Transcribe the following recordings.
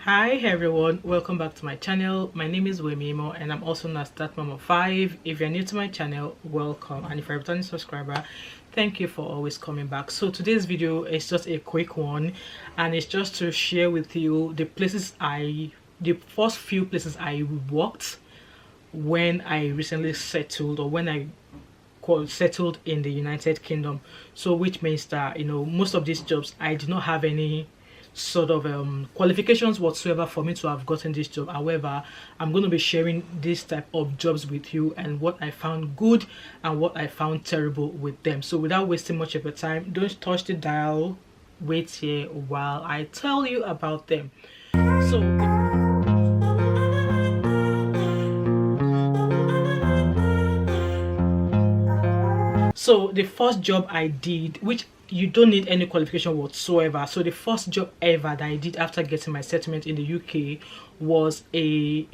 Hi everyone, welcome back to my channel. My name is Wemimo and I'm also known as That Mom of 5. If you're new to my channel, welcome, and if you're a returning subscriber, thank you for always coming back. So today's video is just a quick one, and it's just to share with you the first few places I worked when I recently settled, or when I settled in the United Kingdom. So which means that most of these jobs I did not have any sort of qualifications whatsoever for me to have gotten this job. However, I'm going to be sharing this type of jobs with you and what I found good and what I found terrible with them. So without wasting much of your time, don't touch the dial, wait here while I tell you about them. So the first job I did, which you don't need any qualification whatsoever, so the first job ever that I did after getting my settlement in the UK was a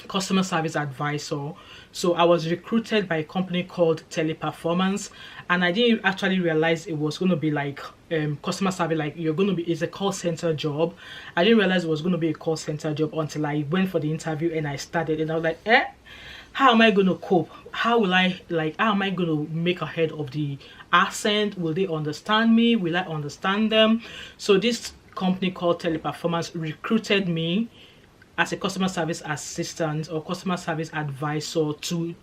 customer service advisor. So I was recruited by a company called Teleperformance, and I didn't actually realize it was going to be like customer service, like it's a call center job. I didn't realize it was going to be a call center job until I went for the interview and I started, and I was like, how am I going to cope? How am I going to make ahead of the accent? Will they understand me? Will I understand them? So this company called Teleperformance recruited me as a customer service assistant or customer service advisor to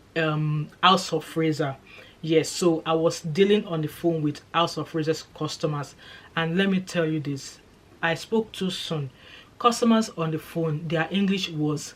House of Fraser. Yes, so I was dealing on the phone with House of Fraser's customers, and let me tell you this, I spoke too soon. Customers on the phone, their English was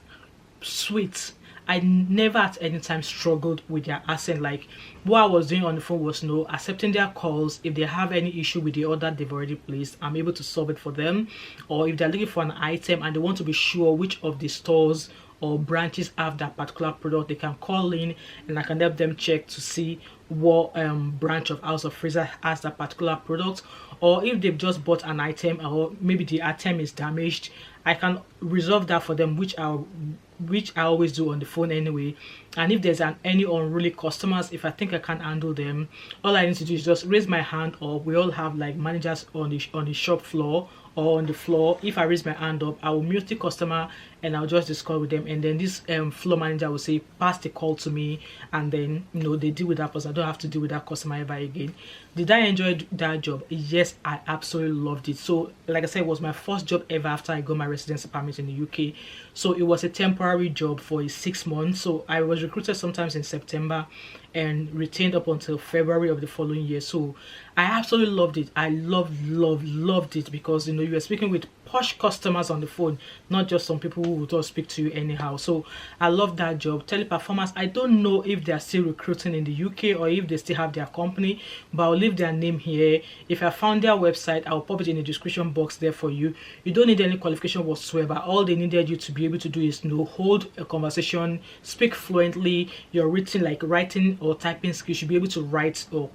sweet. I never at any time struggled with their accent. Like, what I was doing on the phone was accepting their calls. If they have any issue with the order they've already placed, I'm able to solve it for them. Or if they're looking for an item and they want to be sure which of the stores or branches have that particular product, they can call in and I can help them check to see what branch of House of Fraser has that particular product. Or if they've just bought an item or maybe the item is damaged, I can resolve that for them, which I always do on the phone anyway. And if there's any unruly customers, if I think I can't handle them, all I need to do is just raise my hand up. We all have like managers on the shop floor or on the floor. If I raise my hand up, I will mute the customer and I'll just discuss with them, and then this floor manager will say pass the call to me, and then they deal with that person. I don't have to deal with that customer ever again. Did I enjoy that job? Yes, I absolutely loved it. So like I said, it was my first job ever after I got my residency permit in the UK. So it was a temporary job for 6 months. So I was recruited sometimes in September and retained up until February of the following year. So I absolutely loved it. I loved it, because you are speaking with posh customers on the phone, not just some people who will just speak to you anyhow. So I love that job. Teleperformance, I don't know if they are still recruiting in the UK or if they still have their company, but I'll leave their name here. If I found their website, I'll pop it in the description box there for you. You don't need any qualification whatsoever. All they needed you to be able to do is hold a conversation, speak fluently. Your writing or typing skills, should be able to write or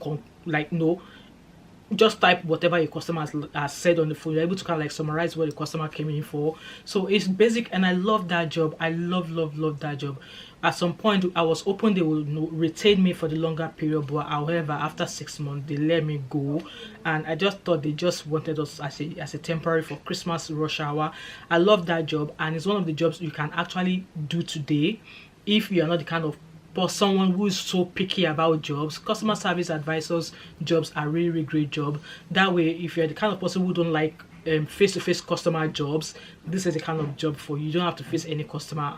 just type whatever your customer has said on the phone. You're able to kind of like summarize what the customer came in for. So it's basic, and I love that job. I love that job. At some point I was hoping they will retain me for the longer period, but however after 6 months they let me go, and I just thought they just wanted us as a temporary for Christmas rush hour. I love that job, and it's one of the jobs you can actually do today if you are not the kind of someone who is so picky about jobs. Customer service advisors jobs are really great job. That way, if you're the kind of person who don't like face-to-face customer jobs, this is the kind of job for you. You don't have to face any customer,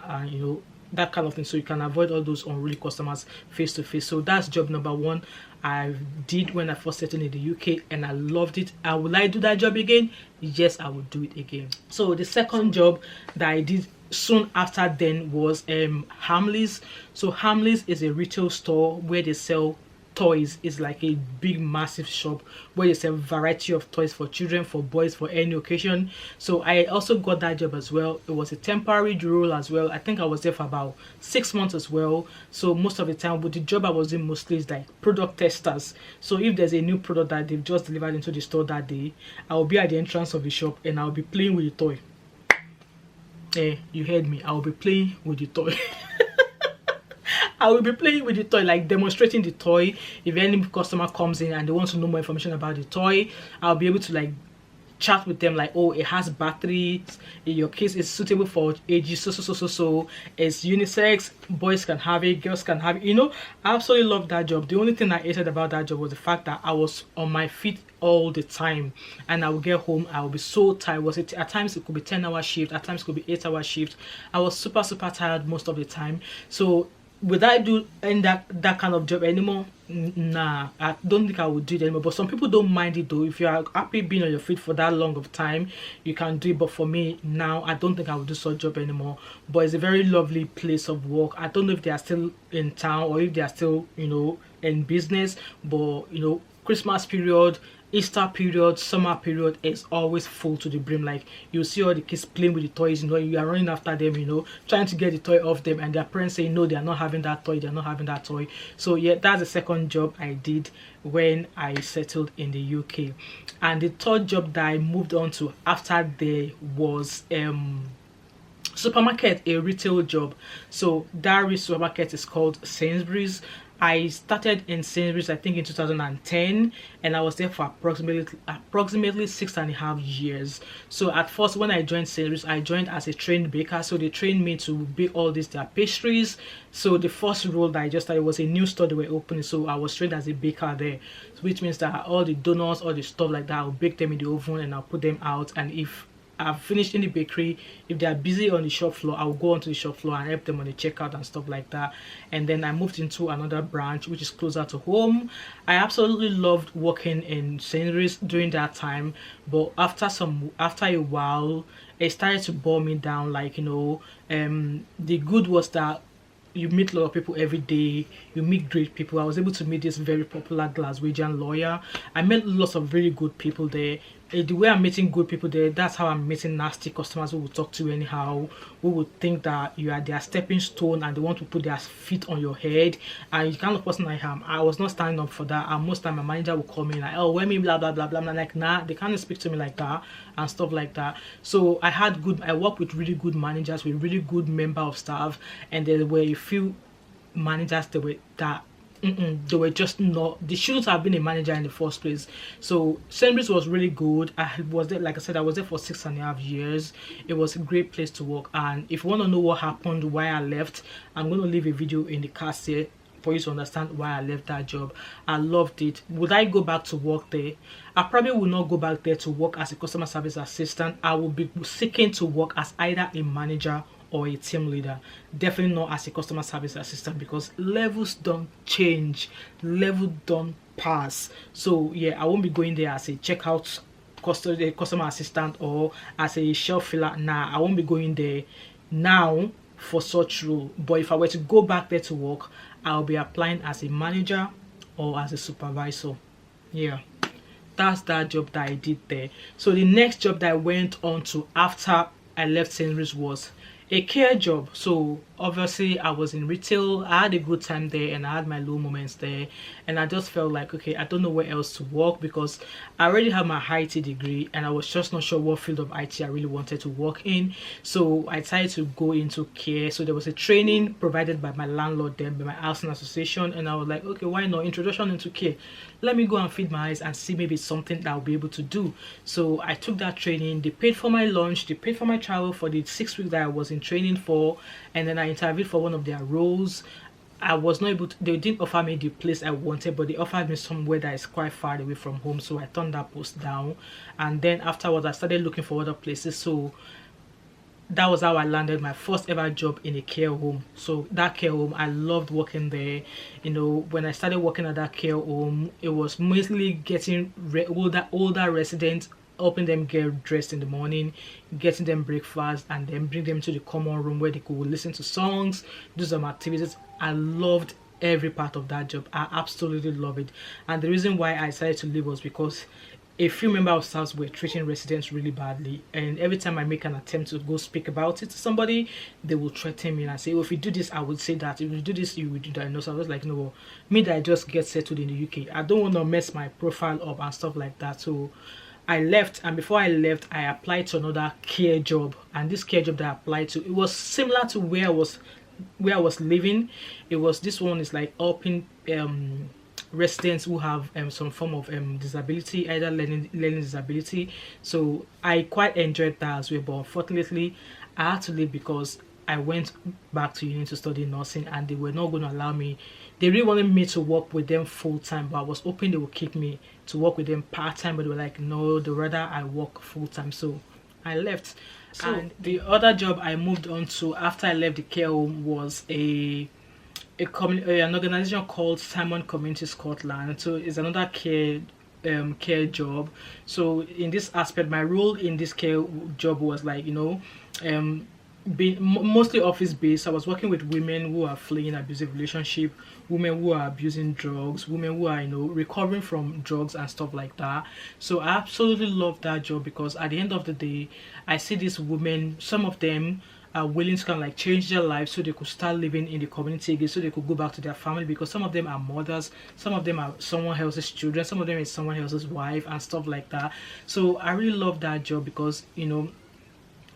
that kind of thing, so you can avoid all those unruly customers face-to-face. So that's job number one I did when I first settled in the UK, and I loved it. Will I do that job again? Yes, I would do it again. So the second job that I did soon after then was Hamleys. So Hamleys is a retail store where they sell toys. It's like a big massive shop where they sell a variety of toys for children, for boys, for any occasion. So I also got that job as well. It was a temporary role as well. I think I was there for about 6 months as well. So most of the time, but the job I was in mostly is like product testers. So if there's a new product that they've just delivered into the store that day, I will be at the entrance of the shop and I'll be playing with the toy. You heard me. I will be playing with the toy. I will be playing with the toy, like demonstrating the toy. If any customer comes in and they want to know more information about the toy, I'll be able to like chat with them like, oh, it has batteries, in your case it's suitable for ages so, it's unisex, boys can have it, girls can have it, you know. I absolutely love that job. The only thing I hated about that job was the fact that I was on my feet all the time, and I would get home, I would be so tired. At times it could be 10-hour shift, at times it could be 8-hour shift. I was super tired most of the time. So would I do that kind of job anymore? Nah, I don't think I would do it anymore. But some people don't mind it though. If you are happy being on your feet for that long of time, you can do it. But for me now, I don't think I would do such job anymore. But it's a very lovely place of work. I don't know if they are still in town or if they are still, you know, in business. But you know, Christmas period, Easter period, summer period is always full to the brim. Like you see all the kids playing with the toys, you know, you are running after them, you know, trying to get the toy off them, and their parents saying no, they are not having that toy, they are not having that toy. So yeah, that's the second job I did when I settled in the UK. And the third job that I moved on to after there was supermarket, a retail job. So that supermarket is called Sainsbury's. I started in Sainsbury's I think in 2010, and I was there for approximately 6.5 years. So at first when I joined Sainsbury's, I joined as a trained baker. So they trained me to bake all these their pastries. So the first role that I just started was a new store they were opening, so I was trained as a baker there, which means that all the donuts, all the stuff like that, I'll bake them in the oven and I'll put them out. And if I've finished in the bakery, if they are busy on the shop floor, I'll go onto the shop floor and help them on the checkout and stuff like that. And then I moved into another branch which is closer to home. I absolutely loved working in Sainsbury's during that time, but after a while it started to bore me down. Like, you know, the good was that you meet a lot of people every day, you meet great people. I was able to meet this very popular Glaswegian lawyer. I met lots of really good people there. The way I'm meeting good people there, that's how I'm meeting nasty customers who will talk to you anyhow, who would think that you are their stepping stone and they want to put their feet on your head. And the kind of person I am, I was not standing up for that. And most time my manager will call me like, oh, when me blah blah blah blah. I'm like, nah, they can't speak to me like that and stuff like that. So I worked with really good managers, with really good member of staff, and there were a few managers they were just not, they shouldn't have been a manager in the first place. So Sainsbury's was really good. I was there, like I said, I was there for 6.5 years. It was a great place to work. And if you want to know what happened, why I left, I'm going to leave a video in the cast here for you to understand why I left that job. I loved it. Would I go back to work there? I probably will not go back there to work as a customer service assistant. I will be seeking to work as either a manager or a team leader. Definitely not as a customer service assistant, because levels don't change, level don't pass. So yeah, I won't be going there as a checkout customer assistant or as a shelf filler. Nah, I won't be going there now for such role. But if I were to go back there to work, I'll be applying as a manager or as a supervisor. Yeah, that's that job that I did there. So the next job that I went on to after I left Sainsbury's was a care job. So obviously I was in retail. I had a good time there and I had my low moments there, and I just felt like, okay, I don't know where else to work, because I already have my IT degree and I was just not sure what field of IT I really wanted to work in. So I decided to go into care. So there was a training provided by my landlord then, by my housing association, and I was like, okay, why not, introduction into care, let me go and feed my eyes and see maybe it's something that I'll be able to do. So I took that training. They paid for my lunch, they paid for my travel for the 6 weeks that I was in training for, and then I interviewed for one of their roles. I was not able to, they didn't offer me the place I wanted, but they offered me somewhere that is quite far away from home, so I turned that post down. And then afterwards I started looking for other places. So that was how I landed my first ever job in a care home. So that care home, I loved working there. You know, when I started working at that care home, it was mostly getting older residents, helping them get dressed in the morning, getting them breakfast, and then bring them to the common room where they could listen to songs, do some activities. I loved every part of that job. I absolutely love it. And the reason why I decided to leave was because a few members of staff were treating residents really badly, and every time I make an attempt to go speak about it to somebody, they will threaten me and say, oh, if you do this I would say that, if you do this you will do that. So I was like, no, me that I just get settled in the UK, I don't want to mess my profile up and stuff like that. So I left, and before I left I applied to another care job, and this care job that I applied to, it was similar to where I was living. It was, this one is like helping residents who have some form of disability, either learning disability. So I quite enjoyed that as well, but unfortunately I had to leave because I went back to uni to study nursing, and they were not going to allow me. They really wanted me to work with them full time, but I was hoping they would keep me to work with them part time, but they were like, no, they'd rather I work full time. So I left. So, and the other job I moved on to after I left the care home was an organization called Simon Community Scotland. So it's another care job. So in this aspect, my role in this care job was like, being mostly office based. I was working with women who are fleeing abusive relationship, women who are abusing drugs, women who are recovering from drugs and stuff like that. So I absolutely love that job because at the end of the day, I see these women, some of them are willing to kind of like change their lives so they could start living in the community again, so they could go back to their family, because some of them are mothers, some of them are someone else's children, some of them is someone else's wife and stuff like that. So I really love that job because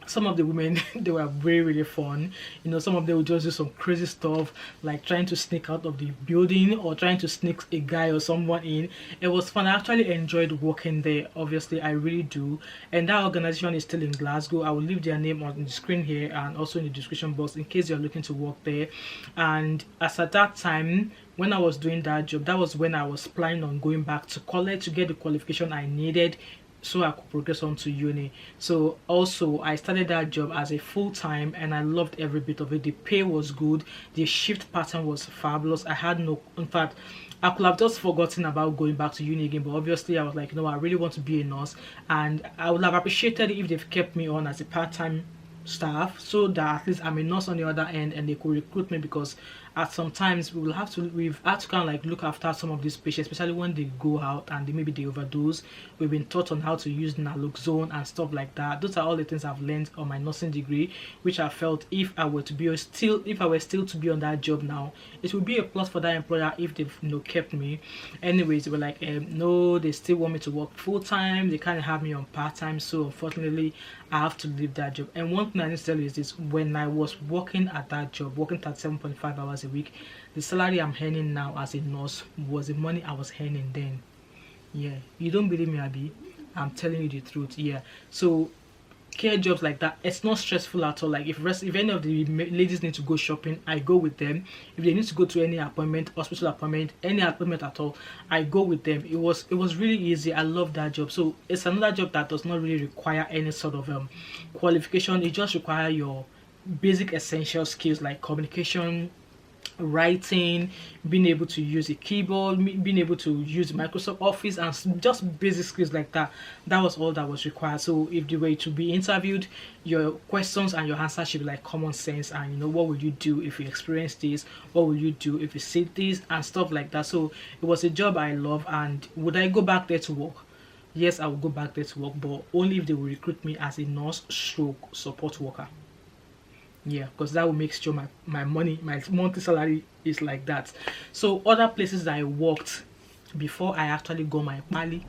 some of the women they were very really fun. Some of them would just do some crazy stuff like trying to sneak out of the building or trying to sneak a guy or someone in. It was fun. I actually enjoyed working there, obviously I really do. And that organization is still in Glasgow. I will leave their name on the screen here and also in the description box in case you're looking to work there. And as at that time when I was doing that job, that was when I was planning on going back to college to get the qualification I needed so I could progress on to uni. So also I started that job as a full-time and I loved every bit of it. The pay was good, the shift pattern was fabulous. I had no, in fact I could have just forgotten about going back to uni again, but obviously I was like, I really want to be a nurse, and I would have appreciated it if they've kept me on as a part-time staff so that at least I'm a nurse on the other end and they could recruit me, because at sometimes we've had to kind of like look after some of these patients, especially when they go out and maybe they overdose. We've been taught on how to use naloxone and stuff like that. Those are all the things I've learned on my nursing degree, which I felt if I were still to be on that job now, it would be a plus for that employer if they've kept me. Anyways, they were like, no, they still want me to work full time, they can't have me on part time. So unfortunately I have to leave that job. And one thing I need to tell you is this: when I was working at that job, working 37.5 hours a week, the salary I'm earning now as a nurse was the money I was earning then. Yeah, you don't believe me, Abby? I'm telling you the truth. Yeah, so care jobs like that, it's not stressful at all. Like if any of the ladies need to go shopping, I go with them. If they need to go to any appointment, hospital appointment, any appointment at all, I go with them. It was really easy. I love that job. So it's another job that does not really require any sort of qualification. It just requires your basic essential skills like communication, writing, being able to use a keyboard, being able to use Microsoft Office, and just basic skills like that. That was all that was required. So if you were to be interviewed, your questions and your answers should be like common sense, and what would you do if you experience this, what would you do if you see this, and stuff like that. So it was a job I love. And would I go back there to work? Yes, I would go back there to work, but only if they will recruit me as a nurse stroke support worker. Yeah, because that will make sure my money, my monthly salary is like that. So other places that I worked before I actually got my pali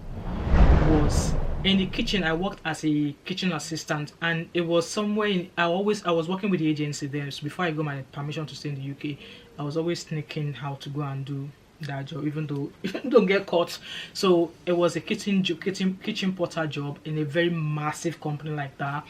was in the kitchen. I worked as a kitchen assistant, and it was somewhere I was working with the agency then. So before I got my permission to stay in the UK, I was always sneaking how to go and do that job, even though don't get caught. So it was a kitchen porter job in a very massive company like that,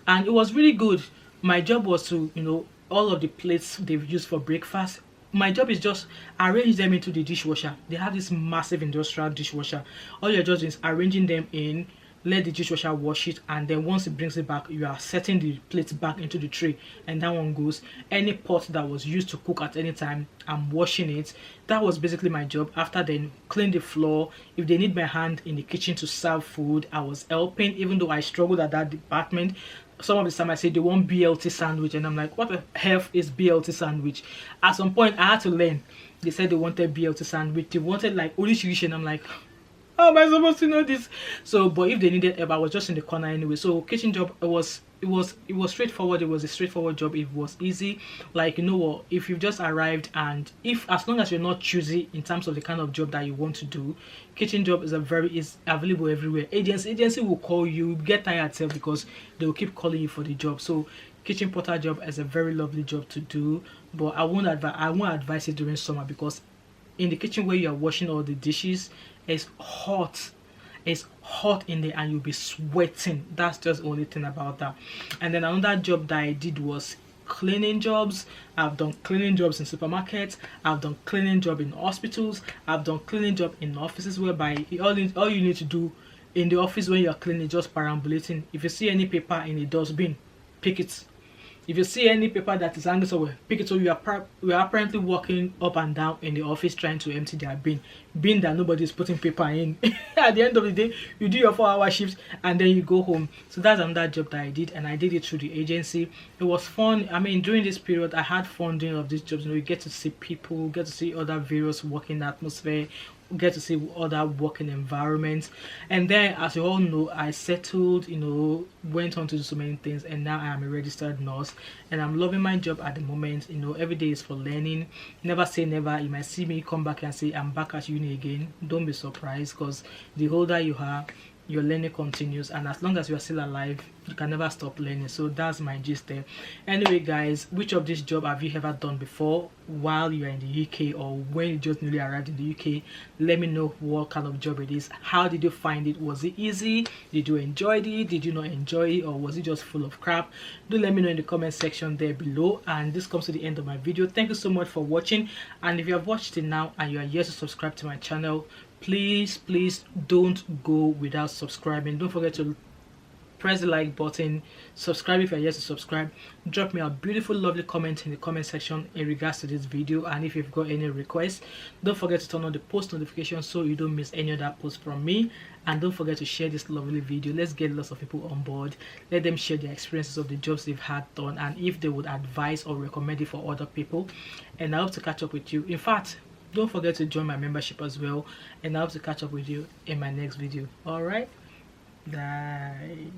and it was really good. My job was to, all of the plates they've used for breakfast, my job is just arrange them into the dishwasher. They have this massive industrial dishwasher. All you're just doing is arranging them in, let the dishwasher wash it, and then once it brings it back, you are setting the plates back into the tray, and that one goes. Any pot that was used to cook at any time, I'm washing it. That was basically my job. After then, clean the floor. If they need my hand in the kitchen to serve food, I was helping, even though I struggled at that department. Some of the time I say they want BLT sandwich, and I'm like, what the hell is BLT sandwich? At some point I had to learn. They said they wanted BLT sandwich, they wanted like orishishi, and I'm like, how am I supposed to know this? So but if they needed help, I was just in the corner anyway. So kitchen job, it was straightforward. It was a straightforward job. It was easy. Like, what, if you've just arrived, and as long as you're not choosy in terms of the kind of job that you want to do, kitchen job is available everywhere. Agency will call you, get tired self, because they will keep calling you for the job. So kitchen porter job is a very lovely job to do, but I won't advise it during summer, because in the kitchen where you are washing all the dishes. It's hot. It's hot in there and you'll be sweating. That's just the only thing about that. And then another job that I did was cleaning jobs. I've done cleaning jobs in supermarkets. I've done cleaning job in hospitals. I've done cleaning job in offices, whereby all you need to do in the office when you're cleaning is just perambulating. If you see any paper in a dustbin, pick it. If you see any paper that is hanging somewhere, pick it. So we are apparently walking up and down in the office trying to empty their bin that nobody is putting paper in. At the end of the day, you do your 4-hour shift and then you go home. So that's another job that I did, and I did it through the agency. It was fun. I mean, during this period, I had fun doing all of these jobs. You know, you get to see people, get to see other various working atmosphere, get to see other working environments. And then, as you all know, I settled, you know, went on to do so many things, and now I am a registered nurse and I'm loving my job at the moment. You know, every day is for learning. Never say never. You might see me come back and say I'm back at uni again. Don't be surprised, because the older you are, your learning continues, and as long as you are still alive, you can never stop learning. So that's my gist there. Anyway guys, which of this job have you ever done before while you are in the UK, or when you just newly arrived in the UK? Let me know what kind of job it is. How did you find it? Was it easy? Did you enjoy it? Did you not enjoy it? Or was it just full of crap? Do let me know in the comment section there below. And this comes to the end of my video. Thank you so much for watching, and if you have watched it now and you are yet to subscribe to my channel, please don't go without subscribing. Don't forget to press the like button, subscribe if you're yet to subscribe, drop me a beautiful lovely comment in the comment section in regards to this video, and if you've got any requests, don't forget to turn on the post notifications so you don't miss any other post from me. And don't forget to share this lovely video. Let's get lots of people on board. Let them share their experiences of the jobs they've had done, and if they would advise or recommend it for other people. And I hope to catch up with you. In fact, don't forget to join my membership as well, and I hope to catch up with you in my next video. All right, bye.